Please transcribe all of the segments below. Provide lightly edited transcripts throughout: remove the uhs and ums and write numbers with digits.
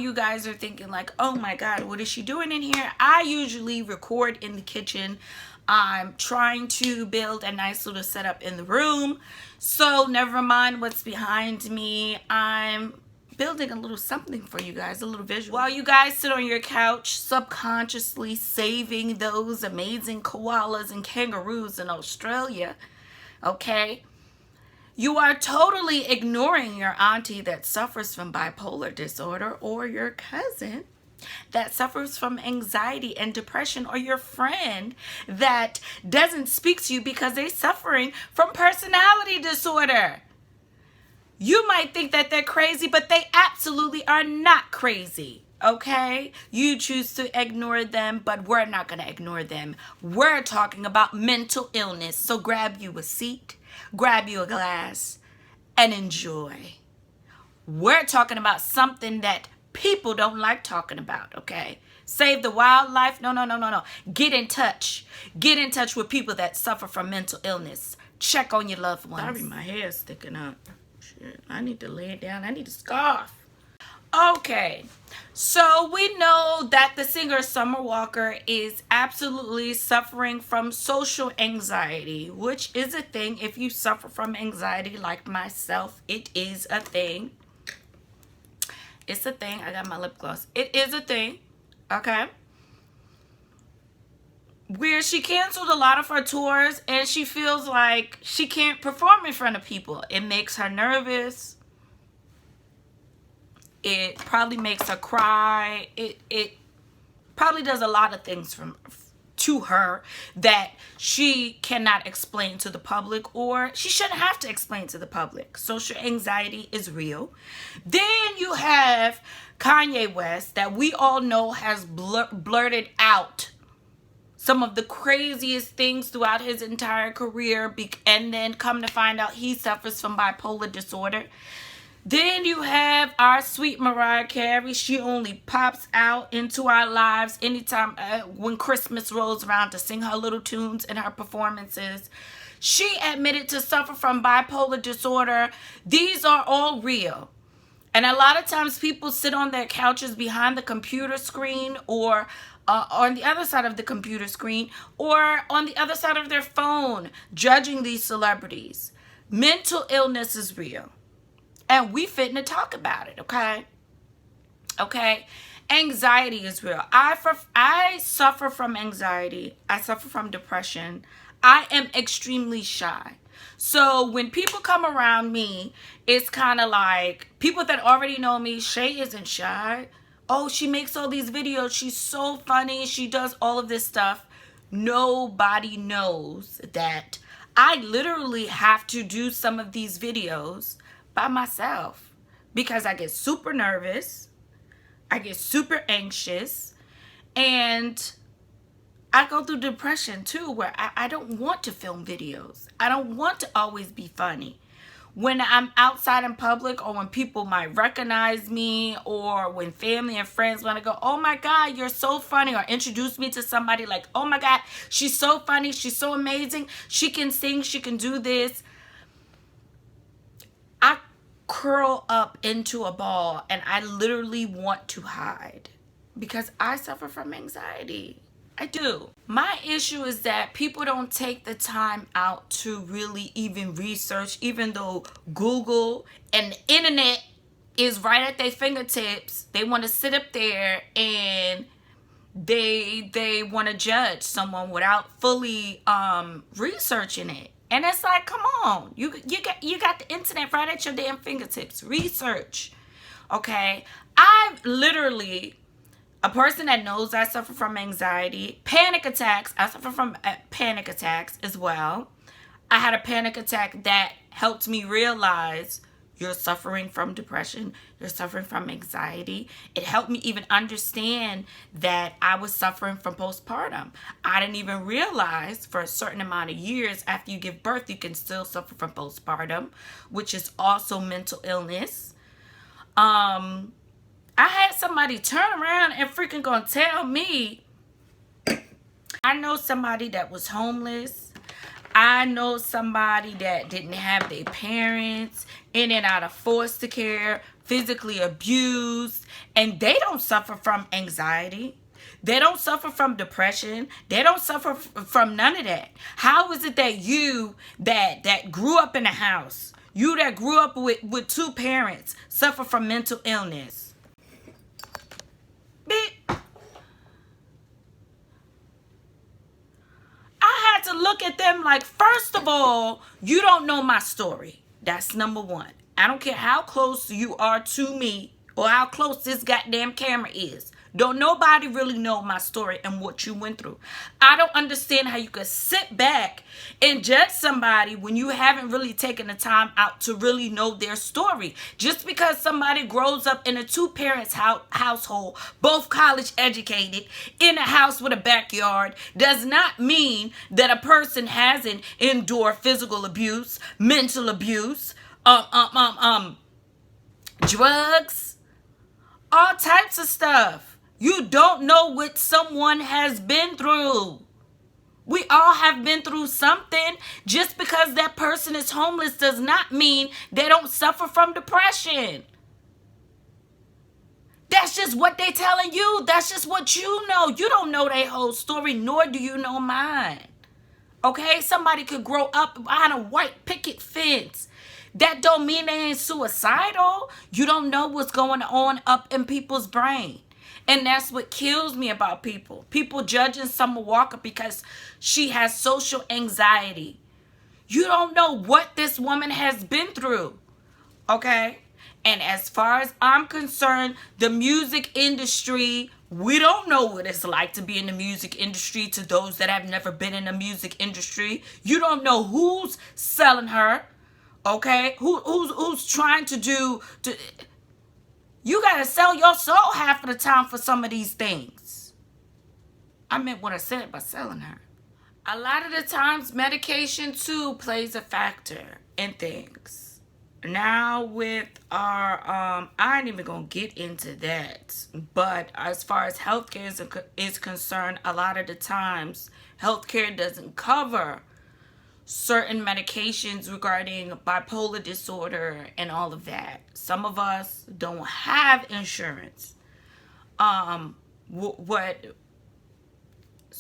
you guys are thinking like, oh my God, what is she doing in here? I usually record in the kitchen. I'm trying to build a nice little setup in the room. So never mind what's behind me. I'm building a little something for you guys, a little visual. While you guys sit on your couch, subconsciously saving those amazing koalas and kangaroos in Australia, okay? You are totally ignoring your auntie that suffers from bipolar disorder, or your cousin that suffers from anxiety and depression, or your friend that doesn't speak to you because they're suffering from personality disorder. You might think that they're crazy, but they absolutely are not crazy, okay? You choose to ignore them, but we're not going to ignore them. We're talking about mental illness. So grab you a seat, grab you a glass, and enjoy. We're talking about something that people don't like talking about, okay? Save the wildlife. No. Get in touch. Get in touch with people that suffer from mental illness. Check on your loved ones. Sorry, my hair's sticking up. Shit, I need to lay it down. I need a scarf. Okay, so we know that the singer Summer Walker is absolutely suffering from social anxiety, which is a thing. If you suffer from anxiety like myself, it is a thing. It's a thing. I got my lip gloss. It is a thing, okay? Where she canceled a lot of her tours and she feels like she can't perform in front of people. It makes her nervous. It probably makes her cry. It probably does a lot of things to her that she cannot explain to the public, or she shouldn't have to explain to the public. Social anxiety is real. Then you have Kanye West, that we all know has blurted out some of the craziest things throughout his entire career, and then come to find out he suffers from bipolar disorder. Then you have our sweet Mariah Carey. She only pops out into our lives anytime when Christmas rolls around to sing her little tunes in her performances. She admitted to suffer from bipolar disorder. These are all real. And a lot of times people sit on their couches behind the computer screen, or on the other side of the computer screen, or on the other side of their phone, judging these celebrities. Mental illness is real. And we fitting to talk about it, okay? Okay? Anxiety is real. I suffer from anxiety. I suffer from depression. I am extremely shy. So when people come around me, it's kind of like people that already know me. Shay isn't shy. Oh, she makes all these videos. She's so funny. She does all of this stuff. Nobody knows that I literally have to do some of these videos by myself because I get super nervous. I get super anxious. And I go through depression too, where I don't want to film videos. I don't want to always be funny. When I'm outside in public, or when people might recognize me, or when family and friends want to go, oh my God, you're so funny, or introduce me to somebody like, oh my God, she's so funny, she's so amazing, she can sing, she can do this. I curl up into a ball and I literally want to hide because I suffer from anxiety. I do. My issue is that people don't take the time out to really even research, even though Google and the internet is right at their fingertips. They want to sit up there and they want to judge someone without fully researching it. And it's like, come on, you got the internet right at your damn fingertips. Research, okay? I've literally, a person that knows I suffer from anxiety, panic attacks. I suffer from panic attacks as well. I had a panic attack that helped me realize you're suffering from depression. You're suffering from anxiety. It helped me even understand that I was suffering from postpartum. I didn't even realize for a certain amount of years after you give birth, you can still suffer from postpartum, which is also mental illness. I had somebody turn around and freaking gonna tell me, I know somebody that was homeless. I know somebody that didn't have their parents, in and out of foster care, physically abused, and they don't suffer from anxiety. They don't suffer from depression. They don't suffer from none of that. How is it that you that grew up in a house, you that grew up with two parents, suffer from mental illness? I had to look at them like, first of all, you don't know my story. That's number one. I don't care how close you are to me or how close this goddamn camera is. Don't nobody really know my story and what you went through. I don't understand how you could sit back and judge somebody when you haven't really taken the time out to really know their story. Just because somebody grows up in a two-parents household, both college educated, in a house with a backyard, does not mean that a person hasn't endured physical abuse, mental abuse, drugs, all types of stuff. You don't know what someone has been through. We all have been through something. Just because that person is homeless does not mean they don't suffer from depression. That's just what they're telling you. That's just what you know. You don't know their whole story, nor do you know mine. Okay? Somebody could grow up behind a white picket fence. That don't mean they ain't suicidal. You don't know what's going on up in people's brain. And that's what kills me about people. People judging Summer Walker because she has social anxiety. You don't know what this woman has been through. Okay? And as far as I'm concerned, the music industry, we don't know what it's like to be in the music industry. To those that have never been in the music industry, you don't know who's selling her. Okay? Who's trying to do... You got to sell your soul half of the time for some of these things. I meant what I said by selling her. A lot of the times, medication, too, plays a factor in things. Now, with our... I ain't even going to get into that. But as far as healthcare is concerned, a lot of the times, healthcare doesn't cover certain medications regarding bipolar disorder and all of that. Some of us don't have insurance. So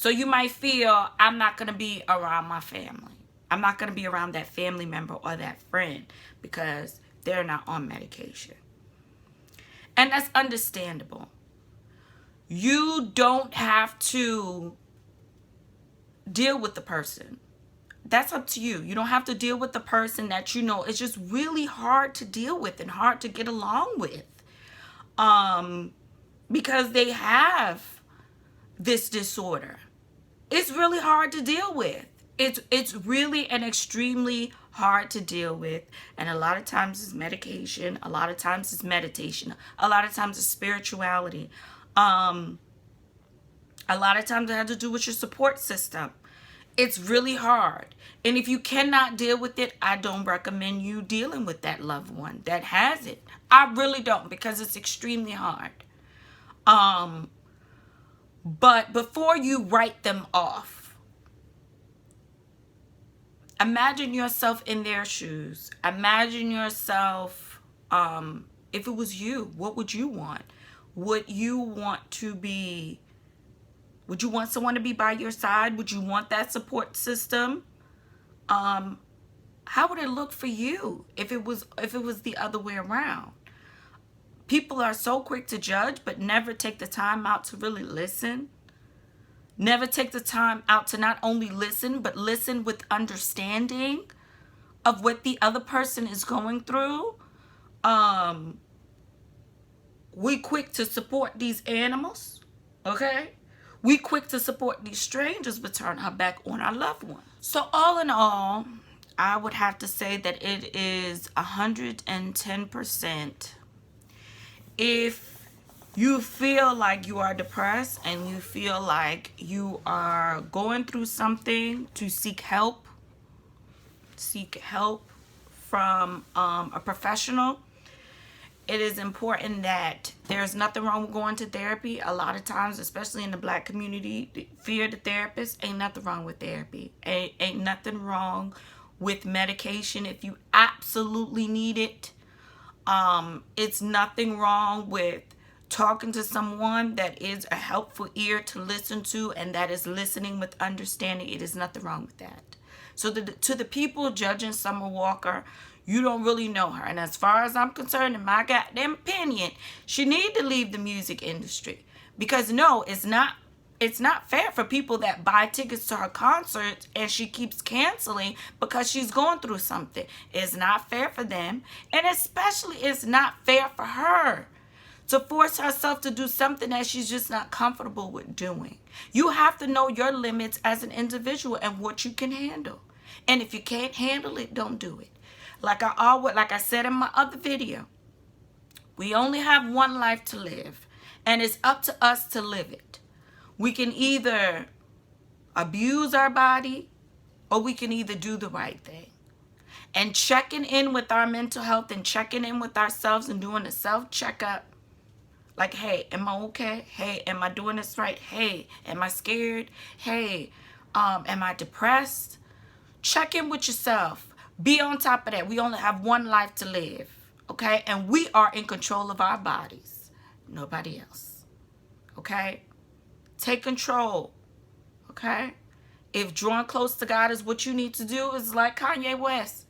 you might feel, I'm not going to be around my family. I'm not going to be around that family member or that friend because they're not on medication. And that's understandable. You don't have to deal with the person. That's up to you. You don't have to deal with the person that you know. It's just really hard to deal with and hard to get along with. Because they have this disorder. It's really hard to deal with. It's really and extremely hard to deal with. And a lot of times it's medication. A lot of times it's meditation. A lot of times it's spirituality. A lot of times it has to do with your support system. It's really hard. And if you cannot deal with it, I don't recommend you dealing with that loved one that has it. I really don't, because it's extremely hard. But before you write them off, imagine yourself in their shoes. Imagine yourself, if it was you, what would you want? Would you want to be... Would you want someone to be by your side? Would you want that support system? How would it look for you if it was the other way around? People are so quick to judge, but never take the time out to really listen. Never take the time out to not only listen, but listen with understanding of what the other person is going through. We quick to support these animals, okay? We quick to support these strangers, but turn our back on our loved ones. So all in all, I would have to say that it is 110%. If you feel like you are depressed and you feel like you are going through something, to seek help. Seek help from a professional. It is important that there's nothing wrong with going to therapy. A lot of times, especially in the Black community, fear the therapist. Ain't nothing wrong with therapy. Ain't nothing wrong with medication if you absolutely need it. It's nothing wrong with talking to someone that is a helpful ear to listen to and that is listening with understanding. It is nothing wrong with that. So to the people judging Summer Walker, you don't really know her. And as far as I'm concerned, in my goddamn opinion, she need to leave the music industry. Because no, it's not fair for people that buy tickets to her concerts and she keeps canceling because she's going through something. It's not fair for them. And especially it's not fair for her to force herself to do something that she's just not comfortable with doing. You have to know your limits as an individual and what you can handle. And if you can't handle it, don't do it. Like I said in my other video, we only have one life to live, and it's up to us to live it. We can either abuse our body or we can either do the right thing. And checking in with our mental health and checking in with ourselves and doing a self-checkup. Like, hey, am I okay? Hey, am I doing this right? Hey, am I scared? Hey, am I depressed? Check in with yourself. Be on top of that. We only have one life to live, okay? And we are in control of our bodies. Nobody else, okay? Take control, okay? If drawing close to God is what you need to do, it's like Kanye West.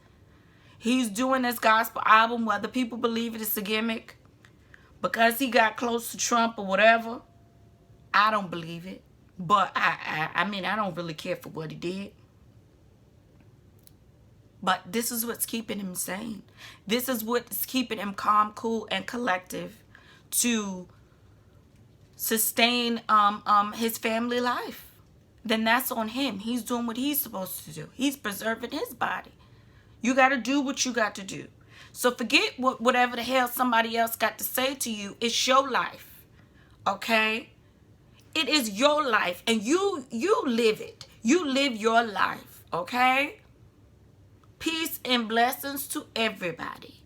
He's doing this gospel album, whether people believe it is a gimmick, because he got close to Trump or whatever. I don't believe it. But I mean, I don't really care for what he did. But this is what's keeping him sane. This is what's keeping him calm, cool, and collective to sustain his family life. Then that's on him. He's doing what he's supposed to do. He's preserving his body. You got to do what you got to do. So forget whatever the hell somebody else got to say to you. It's your life, okay? It is your life, and you live it. You live your life, okay? Peace and blessings to everybody.